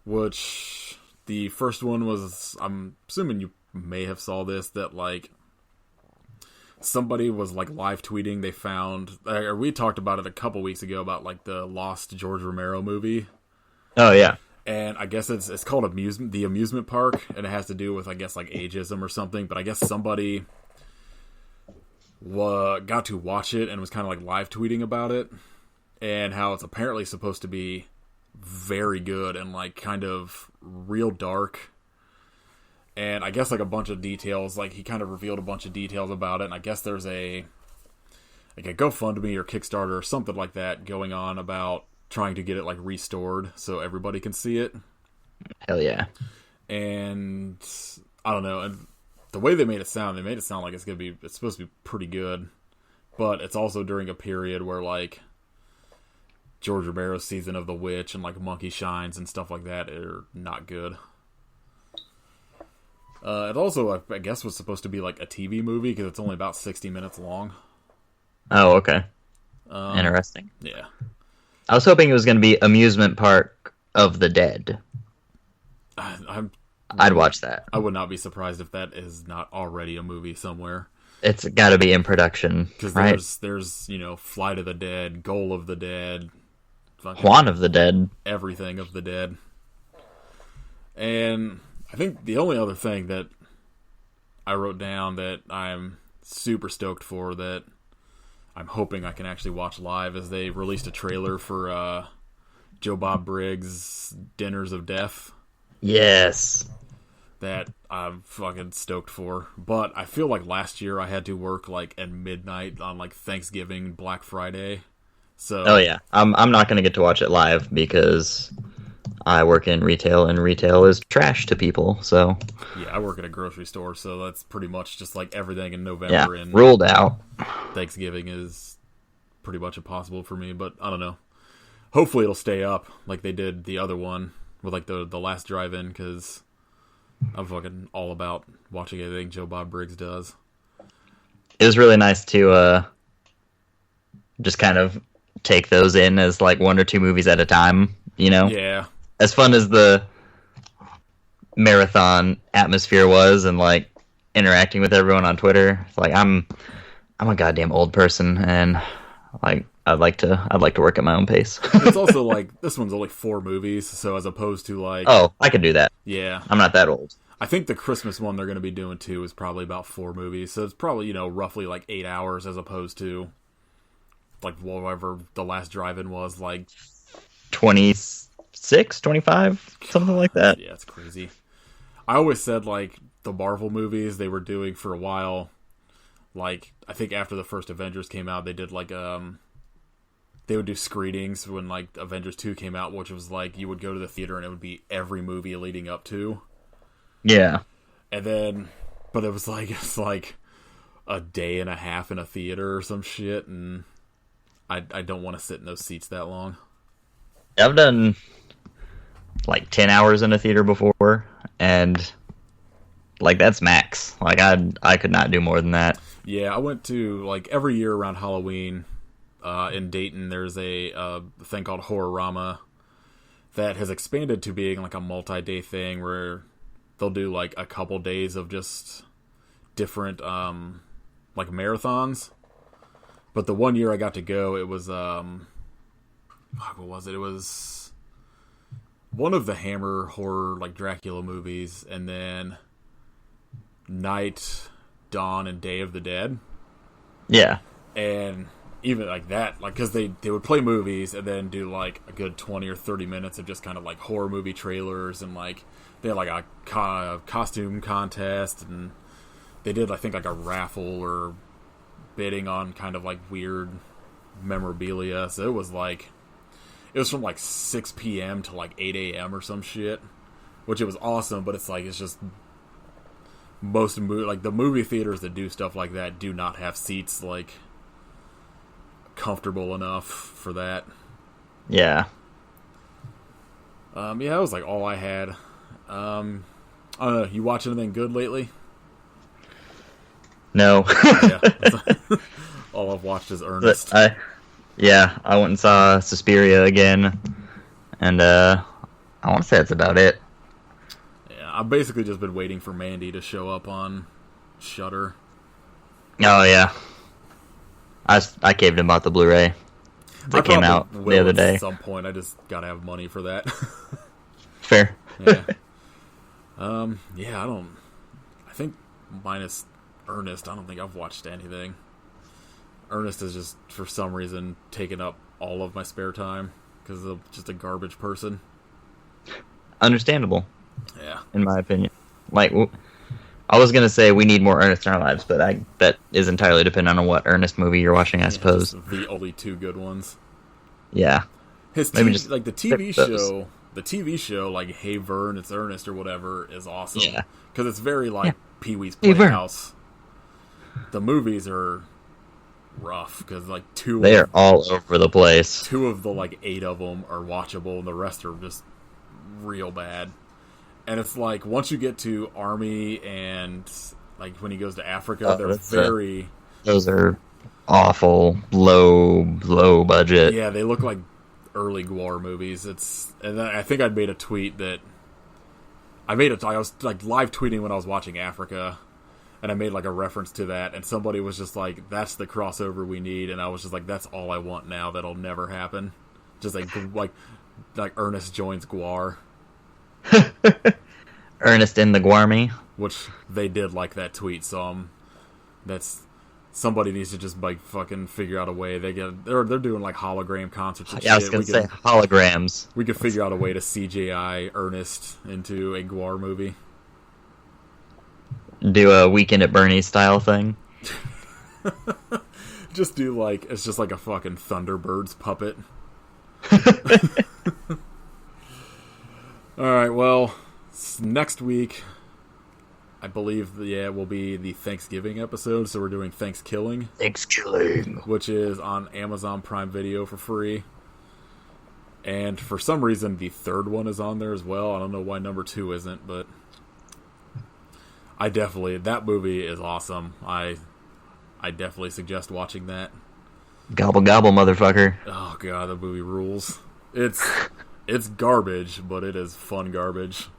which the first one was, I'm assuming you may have saw this, that like somebody was like live tweeting they found, or we talked about it a couple weeks ago about like the lost George Romero movie. Oh yeah. And I guess it's called the amusement park, and it has to do with I guess like ageism or something, but I guess somebody got to watch it and was kind of like live tweeting about it. And how it's apparently supposed to be very good and like kind of real dark. And I guess like a bunch of details, like he kind of revealed a bunch of details about it. And I guess there's a GoFundMe or Kickstarter or something like that going on about trying to get it like restored so everybody can see it. Hell yeah. And I don't know. And the way they made it sound like it's supposed to be pretty good. But it's also during a period where like George Romero's season of The Witch and like Monkey Shines and stuff like that are not good. It also, I guess, was supposed to be like a TV movie because it's only about 60 minutes long. Oh, okay. Interesting. Yeah. I was hoping it was going to be Amusement Park of the Dead. I'd watch that. I would not be surprised if that is not already a movie somewhere. It's got to be in production, because right? there's Flight of the Dead, Goal of the Dead, Juan of the Dead, everything of the dead. And I think the only other thing that I wrote down that I'm super stoked for, that I'm hoping I can actually watch live, is they released a trailer for Joe Bob Briggs' Dinners of Death. Yes. That I'm fucking stoked for. But I feel like last year I had to work like at midnight on like Thanksgiving, Black Friday. So oh yeah, I'm not going to get to watch it live because I work in retail and retail is trash to people. So yeah, I work at a grocery store, so that's pretty much just like everything in November and ruled out. Thanksgiving is pretty much impossible for me, but I don't know. Hopefully it'll stay up like they did the other one. with like the last drive-in, because I'm fucking all about watching anything Joe Bob Briggs does. It was really nice to just kind of take those in as like one or two movies at a time, you know? Yeah. As fun as the marathon atmosphere was, and like interacting with everyone on Twitter, it's like I'm a goddamn old person, and like I'd like to work at my own pace. It's also like this one's only 4 movies, so as opposed to like I could do that. Yeah. I'm not that old. I think the Christmas one they're going to be doing too is probably about 4 movies, so it's probably, roughly like 8 hours as opposed to like whatever the last drive-in was, like 26, 25, something like that. Yeah, it's crazy. I always said like the Marvel movies they were doing for a while, like I think after the first Avengers came out, they did like they would do screenings when like Avengers 2 came out, which was like you would go to the theater and it would be every movie leading up to. Yeah. And then, but it's like a day and a half in a theater or some shit, and I don't want to sit in those seats that long. I've done like 10 hours in a theater before, and like that's max. Like I could not do more than that. Yeah, I went to like every year around Halloween in Dayton. There's a thing called Horrorama that has expanded to being like a multi-day thing where they'll do like a couple days of just different like marathons. But the one year I got to go, it was what was it? It was one of the Hammer horror like Dracula movies, and then Night, Dawn, and Day of the Dead. Yeah. And even like that, like because they would play movies and then do like a good 20 or 30 minutes of just kind of like horror movie trailers, and like they had like a costume contest, and they did I think like a raffle or bidding on kind of like weird memorabilia. So it was from like 6 p.m. to like 8 a.m. or some shit, which it was awesome. But it's like it's just like the movie theaters that do stuff like that do not have seats like comfortable enough for that. Yeah. Yeah, that was like all I had. I don't know. You watch anything good lately? No. Yeah. All I've watched is Ernest. I went and saw Suspiria again, and I want to say that's about it. Yeah, I've basically just been waiting for Mandy to show up on Shudder. Oh yeah, I caved and bought the Blu-ray that came out the other day. At some point, I just gotta have money for that. Fair. Yeah. Yeah, I think minus Ernest, I don't think I've watched anything. Ernest is just, for some reason, taking up all of my spare time because I'm just a garbage person. Understandable. Yeah. In my opinion. Like, I was going to say we need more Ernest in our lives, but that is entirely dependent on what Ernest movie you're watching, I suppose. The only 2 good ones. Yeah. Maybe just like the TV show... The TV show, like Hey Vern, It's Ernest or whatever, is awesome. Yeah. Because it's very like Pee-wee's Playhouse. The movies are rough because like they are all over the place. 2 of the like 8 of them are watchable, and the rest are just real bad. And it's like once you get to Army and like when he goes to Africa, those are awful, low budget. Yeah, they look like early Gwar movies. And I think I'd made a tweet that I was like live tweeting when I was watching Africa, and I made like a reference to that, and somebody was just like, that's the crossover we need, and I was just like, that's all I want now. That'll never happen. Just like Ernest joins Gwar. Ernest in the Gwarmy, which they did like that tweet, so that's somebody needs to just like fucking figure out a way. They're doing like hologram concerts and shit. I was gonna say holograms. We could figure out a way to CGI Ernest into a Gwar movie. Do a Weekend at Bernie's style thing. Just do like it's just like a fucking Thunderbirds puppet. All right, well, next week I believe, will be the Thanksgiving episode, so we're doing Thanksgiving. Thanksgiving. Which is on Amazon Prime Video for free. And for some reason, the third one is on there as well. I don't know why number 2 isn't, but that movie is awesome. I definitely suggest watching that. Gobble gobble, motherfucker. Oh god, the movie rules. It's garbage, but it is fun garbage.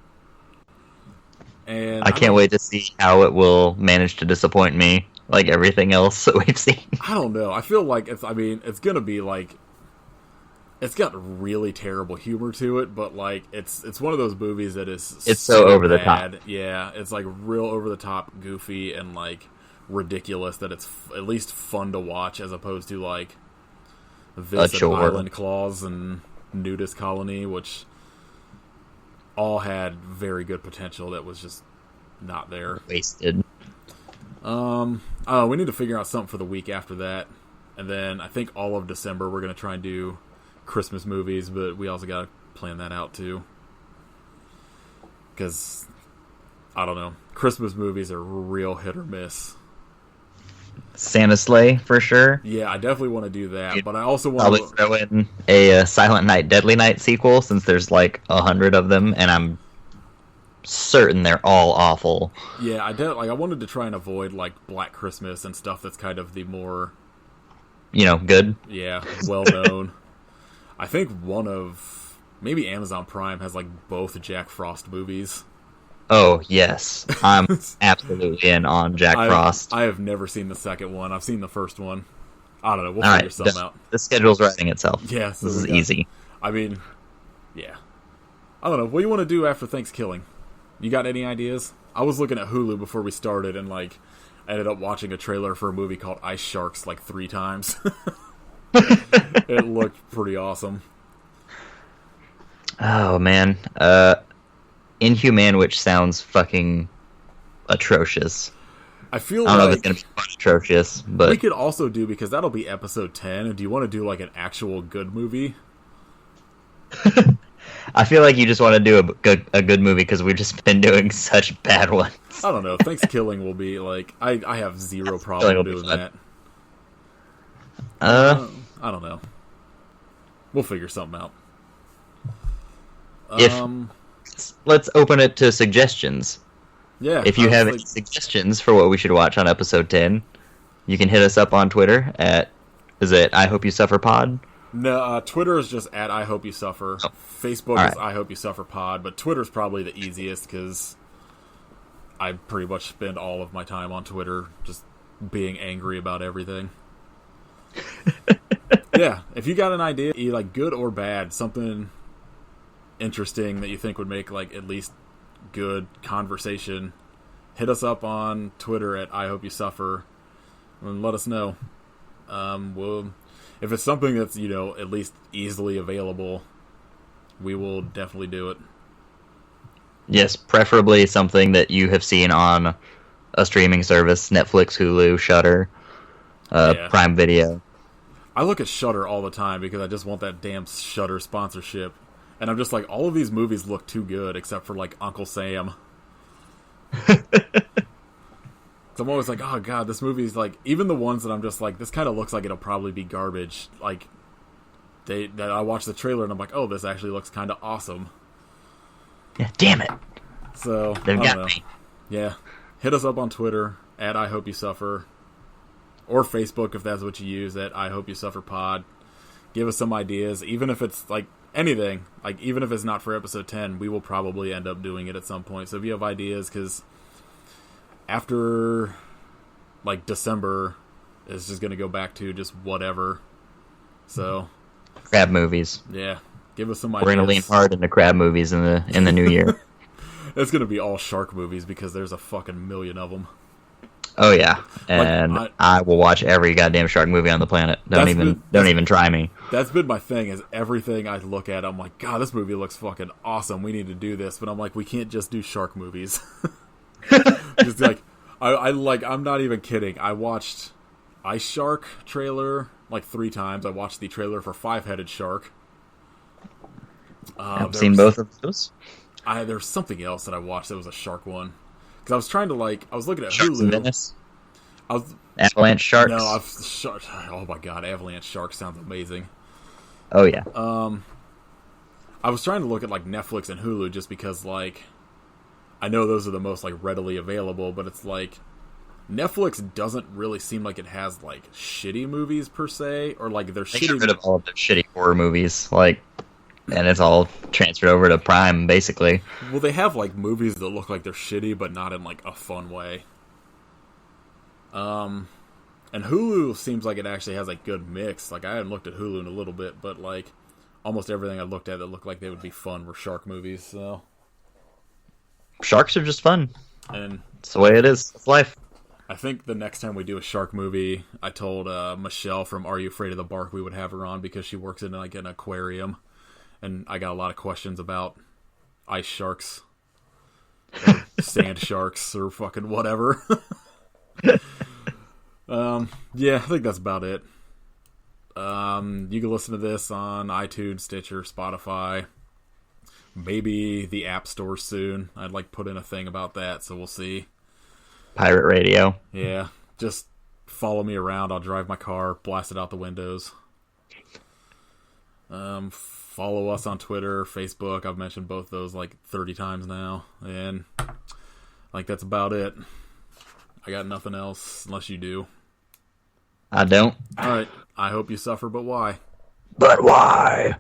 And I can't wait to see how it will manage to disappoint me, like everything else that we've seen. I don't know. I feel like it's gonna be like, it's got really terrible humor to it, but like it's one of those movies that is so over the top. Yeah, it's like real over the top, goofy, and like ridiculous that it's at least fun to watch as opposed to like this and Island Claws and Nudist Colony, which all had very good potential that was just not there. Wasted. We need to figure out something for the week after that, and then I think all of December we're gonna try and do Christmas movies, but we also gotta plan that out too, because I don't know, Christmas movies are real hit or miss. Santa Sleigh for sure. Yeah, I definitely want to do that, but I also want to throw in a Silent Night, Deadly Night sequel, since there's like 100 of them, and I'm certain they're all awful. Yeah, I wanted to try and avoid like Black Christmas and stuff that's kind of the more, good. Yeah, well known. I think maybe Amazon Prime has like both Jack Frost movies. Oh, yes. I'm absolutely in on Jack Frost. I have never seen the second one. I've seen the first one. I don't know. We'll figure something out. The schedule's writing itself. Yeah, so this is easy. I mean, yeah. I don't know. What do you want to do after Thanksgiving? You got any ideas? I was looking at Hulu before we started and like ended up watching a trailer for a movie called Ice Sharks like 3 times. It looked pretty awesome. Oh, man. Inhumane, which sounds fucking atrocious. I don't know if it's going to be atrocious, but... We could also do, because that'll be episode 10, and do you want to do like an actual good movie? I feel like you just want to do a good movie because we've just been doing such bad ones. I don't know. Thanksgiving will be like... I have zero problem doing that. I don't know. We'll figure something out. Let's open it to suggestions. Yeah. If you have any suggestions for what we should watch on episode 10, you can hit us up on Twitter at, is it I Hope You Suffer Pod? No, Twitter is just at I Hope You Suffer. Oh. Facebook is I Hope You Suffer Pod, but Twitter's probably the easiest because I pretty much spend all of my time on Twitter just being angry about everything. Yeah, if you got an idea, either like good or bad, something interesting that you think would make like at least good conversation, hit us up on Twitter at I Hope You Suffer and let us know. If it's something that's at least easily available, we will definitely do it. Yes, preferably something that you have seen on a streaming service: Netflix, Hulu, Shudder, Prime Video. I look at Shudder all the time because I just want that damn Shudder sponsorship. And I'm just like, all of these movies look too good except for like Uncle Sam. So I'm always like, oh god, this movie's like, even the ones that I'm just like, this kind of looks like it'll probably be garbage. Like, that I watch the trailer and I'm like, oh, this actually looks kind of awesome. Yeah, damn it. So, they've got me. Yeah. Hit us up on Twitter at I Hope You Suffer. Or Facebook if that's what you use, at I Hope You Suffer Pod. Give us some ideas, even if it's like anything, like even if it's not for episode 10, we will probably end up doing it at some point. So if you have ideas, because after like December, it's just going to go back to just whatever. So crab movies. Yeah, give us some ideas. We're going to lean hard into crab movies in the new year. It's going to be all shark movies because there's a fucking million of them. Oh yeah, and I will watch every goddamn shark movie on the planet. Don't even try me. That's been my thing. Is everything I look at, I'm like, God, this movie looks fucking awesome. We need to do this, but I'm like, we can't just do shark movies. Just like, I'm not even kidding. I watched Ice Shark trailer like 3 times. I watched the trailer for Five-Headed Shark. I've seen both of those. There's something else that I watched that was a shark one. Because I was trying to I was looking at Sharks Hulu. in Venice? Avalanche Sharks? No, oh my god, Avalanche Sharks sounds amazing. Oh yeah. I was trying to look at like Netflix and Hulu just because like I know those are the most like readily available, but it's like Netflix doesn't really seem like it has like shitty movies per se, or like they're They shitty. got rid of all of their shitty horror movies, like, and it's all transferred over to Prime, basically. Well, they have like movies that look like they're shitty, but not in like a fun way. And Hulu seems like it actually has a good mix. Like I hadn't looked at Hulu in a little bit, but like almost everything I looked at that looked like they would be fun were shark movies. So Sharks are just fun. and It's the way it is. It's life. I think the next time we do a shark movie, I told Michelle from Are You Afraid of the Bark we would have her on because she works in like an aquarium, and I got a lot of questions about ice sharks, or sand sharks, or fucking whatever. Yeah, I think that's about it. You can listen to this on iTunes, Stitcher, Spotify, maybe the App Store soon. I'd like put in a thing about that, so we'll see. Pirate radio. Yeah, just follow me around. I'll drive my car, blast it out the windows. Follow us on Twitter, Facebook. I've mentioned both those like 30 times now, and like that's about it. I got nothing else unless you do. I don't. All right. I hope you suffer, but why? But why?